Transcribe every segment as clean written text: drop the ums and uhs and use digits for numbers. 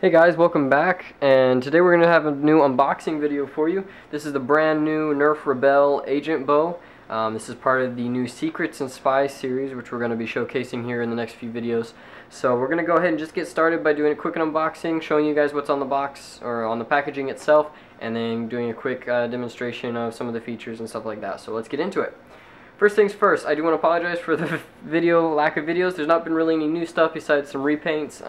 Hey guys, welcome back, and today we're going to have a new unboxing video for you. This is the brand new Nerf Rebelle Agent Bow. This is part of the new Secrets and Spies series, which we're going to be showcasing here in the next few videos. So we're going to go ahead and just get started by doing a quick unboxing, showing you guys what's on the box, or on the packaging itself, and then doing a quick demonstration of some of the features and stuff like that. So let's get into it. First things first, I do want to apologize for the lack of videos. There's not been really any new stuff besides some repaints,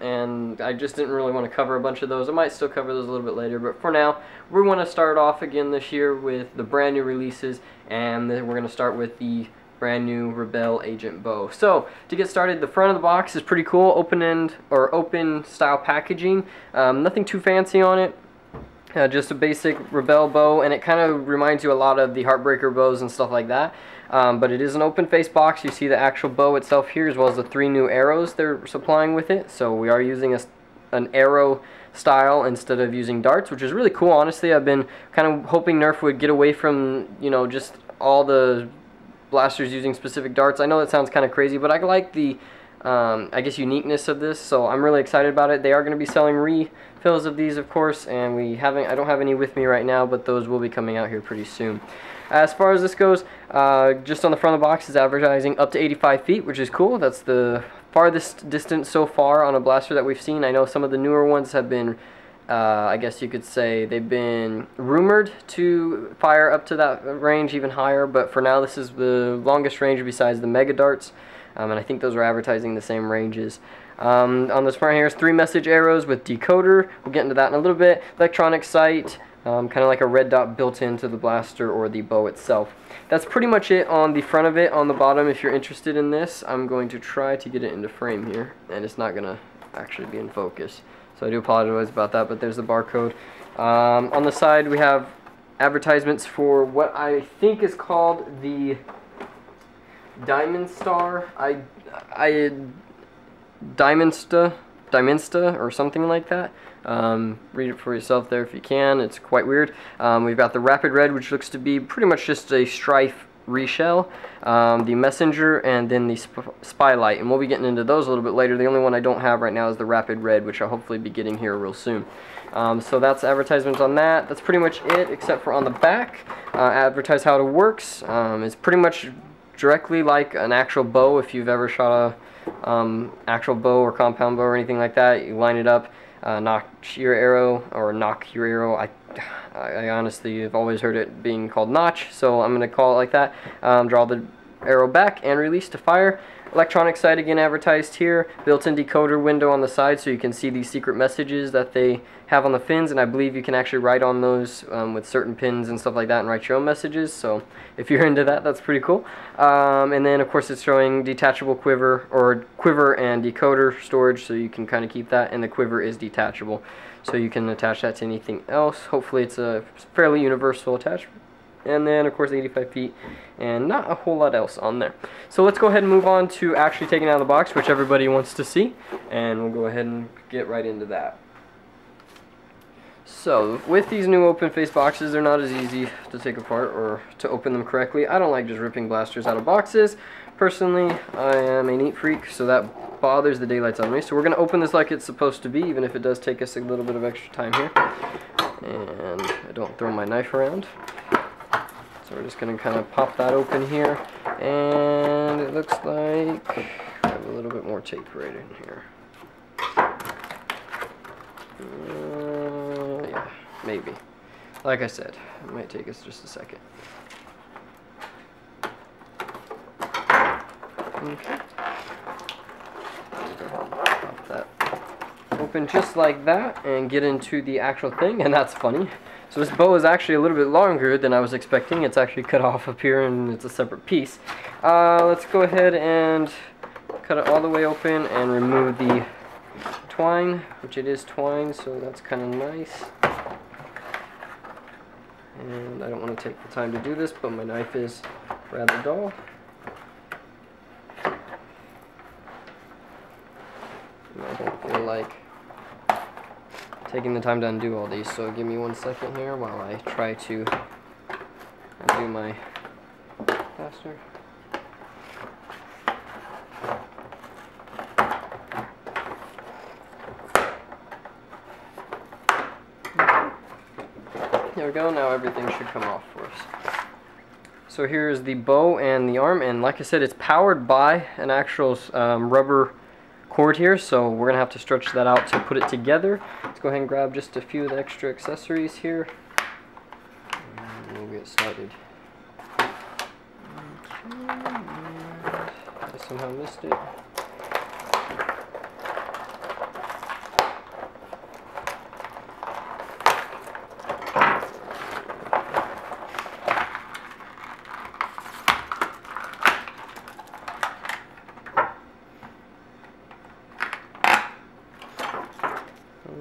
and I just didn't really want to cover a bunch of those. I might still cover those a little bit later, but for now, we want to start off again this year with the brand new releases, and then we're going to start with the brand new Rebelle Agent Bow. So, to get started, the front of the box is pretty cool, open-end, or open-style packaging. Nothing too fancy on it. Just a basic Rebelle bow, and it kind of reminds you a lot of the Heartbreaker bows and stuff like that. But it is an open face box. You see the actual bow itself here, as well as the 3 new arrows they're supplying with it. So we are using an arrow style instead of using darts, which is really cool. Honestly, I've been kind of hoping Nerf would get away from, just all the blasters using specific darts. I know that sounds kind of crazy, but I like the I guess uniqueness of this, so I'm really excited about it. They are going to be selling refills of these, of course, and I don't have any with me right now, but those will be coming out here pretty soon. As far as this goes, just on the front of the box is advertising up to 85 feet, which is cool. That's the farthest distance so far on a blaster that we've seen. I know some of the newer ones have been, I guess you could say, they've been rumored to fire up to that range, even higher, but for now this is the longest range besides the Mega Darts. And I think those are advertising the same ranges. On this front here is 3 message arrows with decoder. We'll get into that in a little bit. Electronic sight, kind of like a red dot built into the blaster or the bow itself. That's pretty much it on the front of it. On the bottom, if you're interested in this, I'm going to try to get it into frame here, and it's not going to actually be in focus. So I do apologize about that, but there's the barcode. On the side, we have advertisements for what I think is called the Diamond Star, Diamondsta, or something like that. Read it for yourself there if you can. It's quite weird. We've got the Rapid Red, which looks to be pretty much just a Strife reshell, the Messenger, and then the Spy Light, and we'll be getting into those a little bit later. The only one I don't have right now is the Rapid Red, which I'll hopefully be getting here real soon. So that's advertisements on that. That's pretty much it, except for on the back, advertise how it works. It's pretty much directly like an actual bow. If you've ever shot a actual bow or compound bow or anything like that, you line it up, nock your arrow. I honestly have always heard it being called notch, so I'm going to call it like that. Draw the arrow back and release to fire. Electronic sight again advertised here. Built-in decoder window on the side, so you can see these secret messages that they have on the fins, and I believe you can actually write on those with certain pins and stuff like that and write your own messages. So if you're into that, that's pretty cool. And then of course it's showing detachable quiver, or quiver and decoder storage, so you can kind of keep that, and the quiver is detachable, so you can attach that to anything else. Hopefully it's a fairly universal attachment. And then of course 85 feet, and not a whole lot else on there. So let's go ahead and move on to actually taking it out of the box, which everybody wants to see, and we'll go ahead and get right into that. So with these new open face boxes, they're not as easy to take apart or to open them correctly. I don't like just ripping blasters out of boxes. Personally, I am a neat freak, so that bothers the daylights out of me. So we're going to open this like it's supposed to be, even if it does take us a little bit of extra time here. And I don't throw my knife around. So we're just going to kind of pop that open here, and it looks like I have a little bit more tape right in here. Yeah, maybe. Like I said, it might take us just a second. Okay. Pop that open just like that and get into the actual thing, and that's funny. So this bow is actually a little bit longer than I was expecting. It's actually cut off up here, and it's a separate piece. Let's go ahead and cut it all the way open and remove the twine, which it is twine, so that's kind of nice. And I don't want to take the time to do this, but my knife is rather dull. And I don't feel like taking the time to undo all these, so give me 1 second here while I try to undo my blaster. There we go. Now everything should come off for us. So here's the bow and the arm, and like I said, it's powered by an actual rubber cord here, so we're going to have to stretch that out to put it together. Let's go ahead and grab just a few of the extra accessories here, and we'll get started. Okay, I somehow missed it.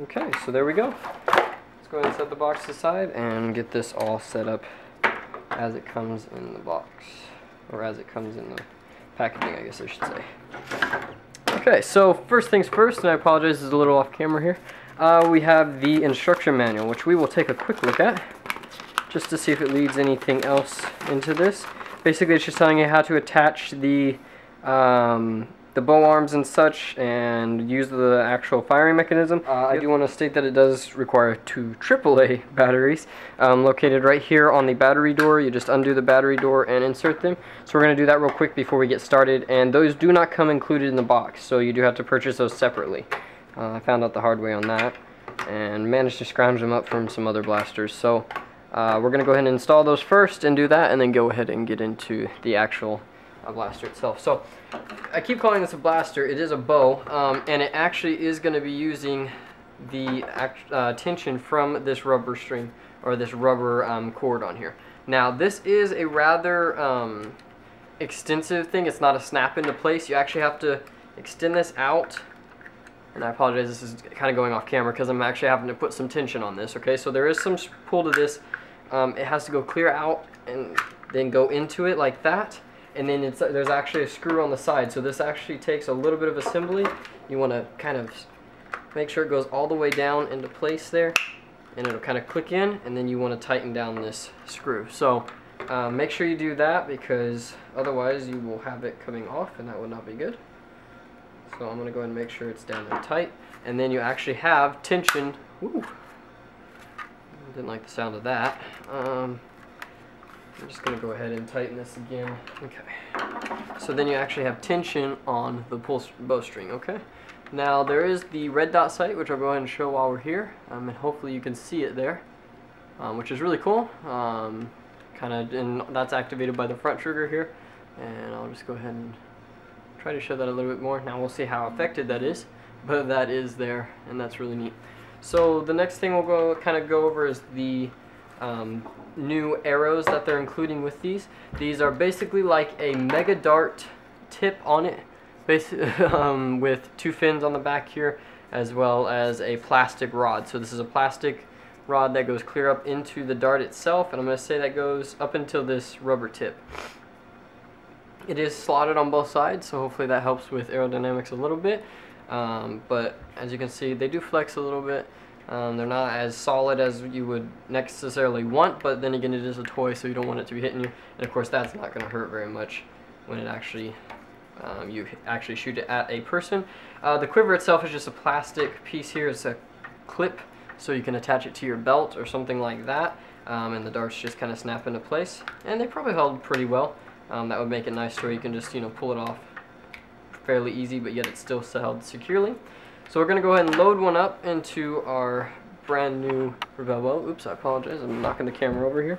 Okay, so there we go. Let's go ahead and set the box aside and get this all set up as it comes in the box, or as it comes in the packaging, I guess I should say. Okay, so first things first, and I apologize, this is a little off camera here. We have the instruction manual, which we will take a quick look at, just to see if it leads anything else into this. Basically, it's just telling you how to attach the bow arms and such, and use the actual firing mechanism. I do want to state that it does require 2 AAA batteries located right here on the battery door. You just undo the battery door and insert them. So we're going to do that real quick before we get started, and those do not come included in the box, so you do have to purchase those separately. I found out the hard way on that and managed to scrounge them up from some other blasters. So we're going to go ahead and install those first and do that, and then go ahead and get into the actual blaster itself. So I keep calling this a blaster. It is a bow, and it actually is going to be using the tension from this rubber string, or this rubber cord on here. Now this is a rather extensive thing. It's not a snap into place. You actually have to extend this out, and I apologize, this is kind of going off camera because I'm actually having to put some tension on this. Okay, so there is some pull to this. It has to go clear out and then go into it like that. And then there's actually a screw on the side, so this actually takes a little bit of assembly. You want to kind of make sure it goes all the way down into place there, and it'll kind of click in, and then you want to tighten down this screw. So make sure you do that, because otherwise you will have it coming off, and that would not be good. So I'm going to go ahead and make sure it's down there tight, and then you actually have tension. Ooh, didn't like the sound of that. I'm just going to go ahead and tighten this again. Okay. So then you actually have tension on the bowstring, okay? Now there is the red dot sight, which I'll go ahead and show while we're here. And hopefully you can see it there, which is really cool. And that's activated by the front trigger here. And I'll just go ahead and try to show that a little bit more. Now we'll see how affected that is, but that is there, and that's really neat. So the next thing we'll go over is the new arrows that they're including with these. These are basically like a mega dart tip on it, with 2 fins on the back here, as well as a plastic rod. So this is a plastic rod that goes clear up into the dart itself, and I'm going to say that goes up until this rubber tip. It is slotted on both sides, so hopefully that helps with aerodynamics a little bit. But as you can see, they do flex a little bit. They're not as solid as you would necessarily want, but then again, it is a toy, so you don't want it to be hitting you. And of course, that's not going to hurt very much when it actually you actually shoot it at a person. The quiver itself is just a plastic piece here. It's a clip, so you can attach it to your belt or something like that, and the darts just kind of snap into place. And they probably held pretty well. That would make it nice so you can just pull it off fairly easy, but yet it's still held securely. So we're going to go ahead and load one up into our brand new Rebelle bow. Oops, I apologize, I'm knocking the camera over here.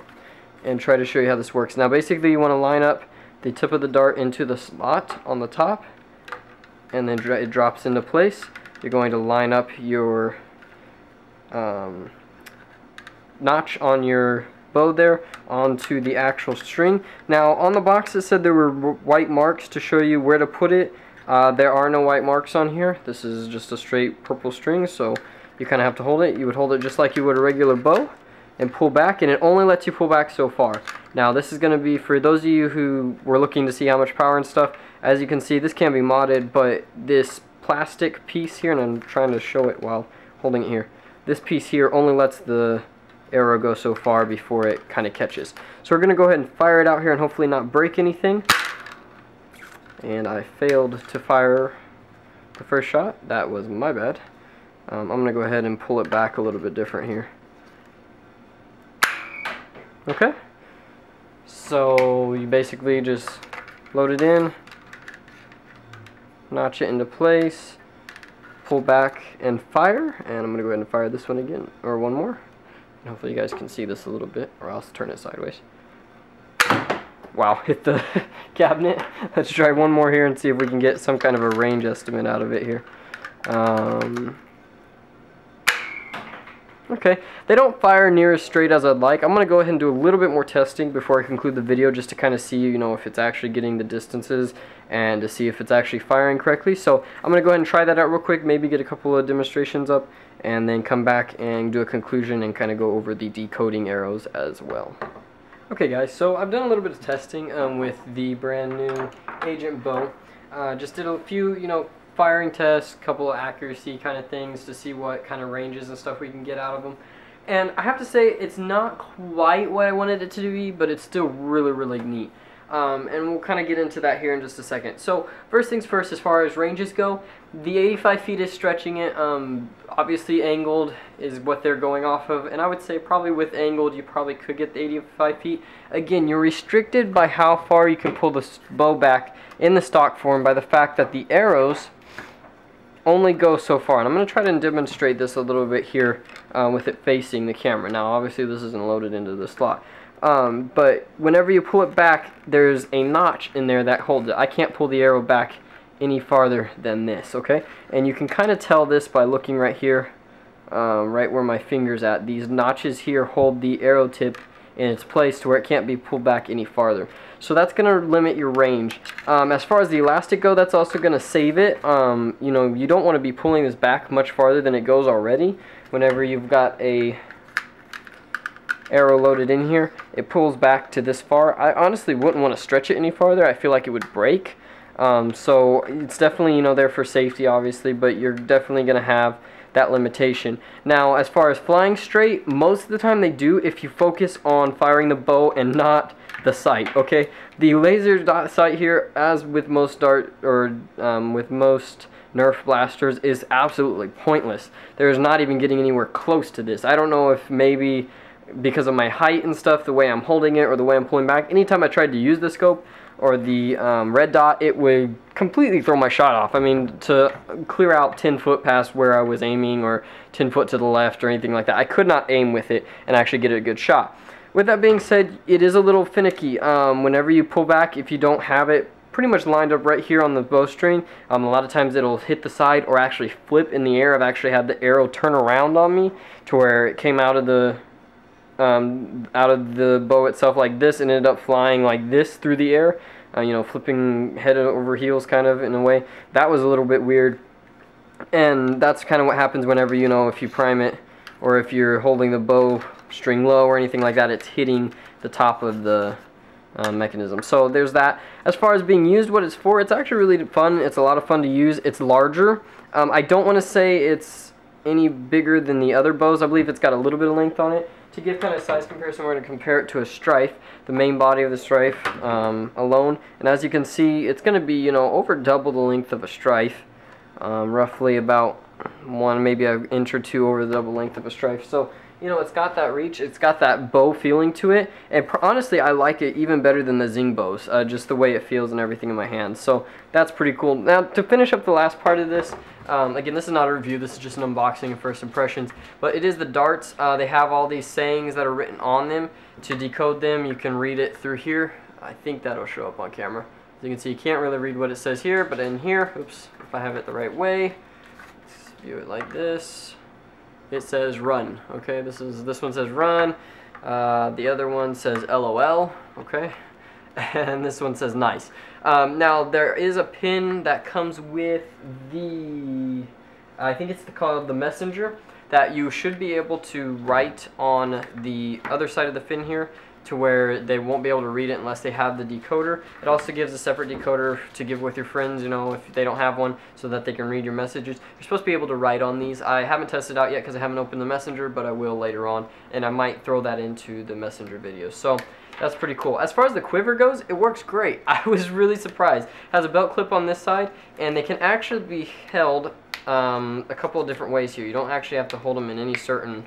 And try to show you how this works. Now basically you want to line up the tip of the dart into the slot on the top, and then it drops into place. You're going to line up your notch on your bow there onto the actual string. Now on the box it said there were white marks to show you where to put it. There are no white marks on here. This is just a straight purple string, so you kind of have to hold it. You would hold it just like you would a regular bow and pull back, and it only lets you pull back so far. Now this is going to be for those of you who were looking to see how much power and stuff. As you can see, this can be modded, but this plastic piece here, and I'm trying to show it while holding it here, this piece here only lets the arrow go so far before it kind of catches. So we're going to go ahead and fire it out here and hopefully not break anything. And I failed to fire the first shot. That was my bad. I'm going to go ahead and pull it back a little bit different here. Okay, so you basically just load it in, notch it into place, pull back and fire, and I'm gonna go ahead and fire this one again, or one more, and hopefully you guys can see this a little bit, or else turn it sideways. Wow, hit the cabinet. Let's try one more here and see if we can get some kind of a range estimate out of it here. Okay, they don't fire near as straight as I'd like. I'm going to go ahead and do a little bit more testing before I conclude the video, just to kind of see, you know, if it's actually getting the distances and to see if it's actually firing correctly. So I'm going to go ahead and try that out real quick, maybe get a couple of demonstrations up, and then come back and do a conclusion and kind of go over the decoding arrows as well. Okay guys, so I've done a little bit of testing with the brand new Agent bow. Just did a few, you know, firing tests, couple of accuracy kind of things to see what kind of ranges and stuff we can get out of them. And I have to say, it's not quite what I wanted it to be, but it's still really, really neat. And we'll kind of get into that here in just a second. So first things first, as far as ranges go, the 85 feet is stretching it. Obviously angled is what they're going off of, and I would say probably with angled you probably could get the 85 feet. Again, you're restricted by how far you can pull the bow back in the stock form by the fact that the arrows only go so far. And I'm going to try to demonstrate this a little bit here with it facing the camera. Now obviously this isn't loaded into the slot. But whenever you pull it back, there's a notch in there that holds it. I can't pull the arrow back any farther than this, okay? And you can kind of tell this by looking right here, right where my finger's at. These notches here hold the arrow tip in its place to where it can't be pulled back any farther. So that's going to limit your range. As far as the elastic go, that's also going to save it. You know, you don't want to be pulling this back much farther than it goes already. Whenever you've got a arrow loaded in here, it pulls back to this far. I honestly wouldn't want to stretch it any farther. I feel like it would break. So it's definitely, you know, there for safety obviously, but you're definitely going to have that limitation. Now as far as flying straight, most of the time they do if you focus on firing the bow and not the sight, okay? The laser dot sight here, as with most dart or with most Nerf blasters, is absolutely pointless. There's not even getting anywhere close to this. I don't know if maybe because of my height and stuff, the way I'm holding it or the way I'm pulling back, anytime I tried to use the scope or the red dot, it would completely throw my shot off. I mean, to clear out 10 foot past where I was aiming or 10 foot to the left or anything like that, I could not aim with it and actually get a good shot. With that being said, it is a little finicky. Whenever you pull back, if you don't have it pretty much lined up right here on the bowstring, a lot of times it'll hit the side or actually flip in the air. I've actually had the arrow turn around on me to where it came out of the bow itself like this and ended up flying like this through the air, you know, flipping head over heels kind of in a way. That was a little bit weird, and that's kind of what happens whenever, you know, if you prime it or if you're holding the bow string low or anything like that, it's hitting the top of the mechanism. So there's that. As far as being used, what it's for, it's actually really fun. It's a lot of fun to use. It's larger. I don't want to say it's any bigger than the other bows. I believe it's got a little bit of length on it. To give kind of size comparison, we're going to compare it to a Strife, the main body of the Strife alone. And as you can see, it's going to be, you know, over double the length of a Strife, roughly about maybe an inch or two over the double length of a Strife. So, you know, it's got that reach, it's got that bow feeling to it, and honestly, I like it even better than the Zing bows, just the way it feels and everything in my hands. So that's pretty cool. Now, to finish up the last part of this, again, this is not a review, this is just an unboxing and first impressions, but it is the darts. They have all these sayings that are written on them. To decode them, you can read it through here. I think that'll show up on camera. As you can see, you can't really read what it says here, but in here, oops, if I have it the right way, let's view it like this. It says run, okay? This one says run. The other one says LOL, okay? And this one says nice. Now there is a pin that comes with the, I think it's called the messenger, that you should be able to write on the other side of the fin here, to where they won't be able to read it unless they have the decoder. It also gives a separate decoder to give with your friends, you know, if they don't have one, so that they can read your messages. You're supposed to be able to write on these. I haven't tested out yet because I haven't opened the messenger, but I will later on, and I might throw that into the messenger video. So that's pretty cool. As far as the quiver goes, it works great. I was really surprised. It has a belt clip on this side, and they can actually be held a couple of different ways here. You don't actually have to hold them in any certain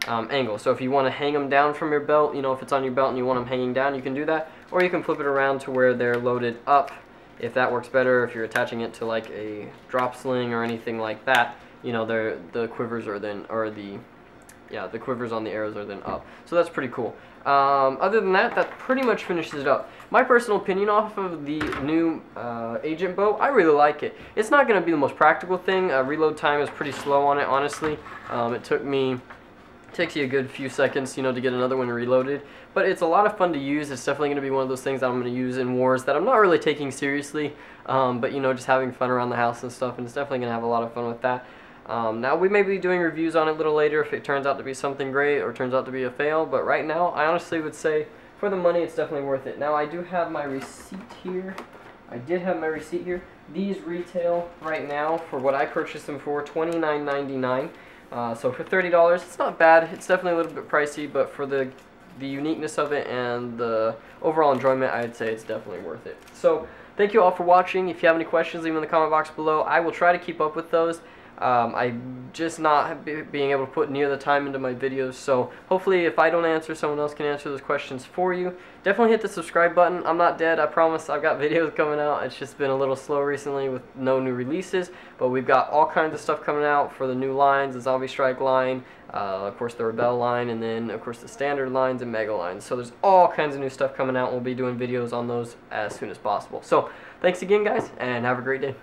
angle. So if you want to hang them down from your belt, you know, if it's on your belt and you want them hanging down, you can do that. Or you can flip it around to where they're loaded up, if that works better. If you're attaching it to like a drop sling or anything like that, you know, the quivers are then, or the quivers on the arrows are then up. So that's pretty cool. Other than that, that pretty much finishes it up. My personal opinion off of the new Agent bow, I really like it. It's not going to be the most practical thing. Reload time is pretty slow on it, honestly. Takes you a good few seconds, you know, to get another one reloaded. But it's a lot of fun to use. It's definitely going to be one of those things that I'm going to use in wars that I'm not really taking seriously. But, you know, just having fun around the house and stuff. And it's definitely going to have a lot of fun with that. Now, we may be doing reviews on it a little later if it turns out to be something great or turns out to be a fail. But right now, I honestly would say, for the money, it's definitely worth it. Now, I do have my receipt here. I did have my receipt here. These retail right now for what I purchased them for, $29.99. So for $30, it's not bad. It's definitely a little bit pricey, but for the uniqueness of it and the overall enjoyment, I'd say it's definitely worth it. So thank you all for watching. If you have any questions, leave them in the comment box below. I will try to keep up with those. I'm just not being able to put near the time into my videos, so hopefully if I don't answer, someone else can answer those questions for you. Definitely hit the subscribe button. I'm not dead, I promise. I've got videos coming out. It's just been a little slow recently with no new releases, but we've got all kinds of stuff coming out for the new lines, the Zombie Strike line, of course the Rebelle line, and then of course the standard lines and mega lines. So there's all kinds of new stuff coming out. We'll be doing videos on those as soon as possible. So thanks again, guys, and have a great day.